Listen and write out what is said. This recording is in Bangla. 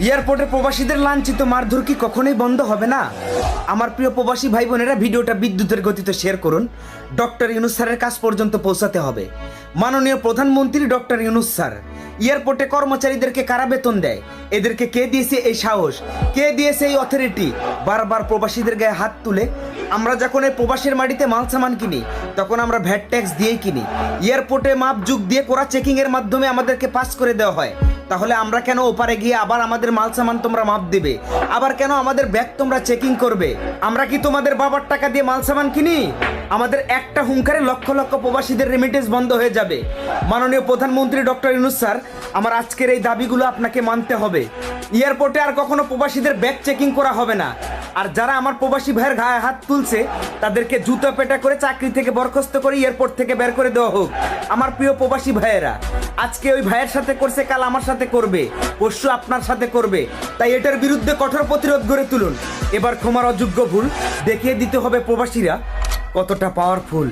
এয়ারপোর্টে প্রবাসীদের লাঞ্ছিত মারধর কি কখনোই বন্ধ হবে না? আমার প্রিয় প্রবাসী ভাই বোনেরা, ভিডিওটা বিদ্যুতের গতিতে শেয়ার করুন। ডক্টর ইউনূস স্যারের কাছ পর্যন্ত পৌঁছাতে হবে। মাননীয় প্রধানমন্ত্রী ডক্টর ইউনূস স্যার এয়ারপোর্টে কর্মচারীদেরকে কারা বেতন দেয়? এদেরকে কে দিয়েছে এই সাহস? কে দিয়েছে এই অথরিটি বারবার প্রবাসীদের গায়ে হাত তুলে? আমরা যখন এই প্রবাসীর মাটিতে মাল সামান কিনি তখন আমরা ভ্যাট ট্যাক্স দিয়েই কিনি। এয়ারপোর্টে মাপ যুগ দিয়ে করা চেকিং এর মাধ্যমে আমাদেরকে পাস করে দেওয়া হয়। তাহলে আমরা কেন ওপারে গিয়ে আবার আমাদের মাল সামান তোমরা মাপ দিবে? আবার কেন আমাদের ব্যাগ তোমরা চেকিং করবে? আমরা কি তোমাদের বাবার টাকা দিয়ে মাল সামান কিনি? আমাদের একটা হুঙ্কারে লক্ষ লক্ষ প্রবাসীদের রেমিটেন্স বন্ধ হয়ে যাবে। মাননীয় প্রধানমন্ত্রী ডক্টর ইউনূস স্যার, আমার আজকের এই দাবিগুলো আপনাকে মানতে হবে। এয়ারপোর্টে আর কখনো প্রবাসীদের ব্যাগ চেকিং করা হবে না। আর যারা আমার প্রবাসী ভাইয়ের গায়ে হাত তুলছে তাদেরকে জুতো পেটা করে চাকরি থেকে বরখাস্ত করে এয়ারপোর্ট থেকে বের করে দেওয়া হোক। আমার প্রিয় প্রবাসী ভাইয়েরা, আজকে ওই ভাইয়ের সাথে করছে, কাল আমার সাথে করবে, পরশু আপনার সাথে করবে। তাই এটার বিরুদ্ধে কঠোর প্রতিরোধ গড়ে তুলুন। এবার ক্ষমার অযোগ্য ভুল দেখিয়ে দিতে হবে প্রবাসীরা কতটা পাওয়ারফুল।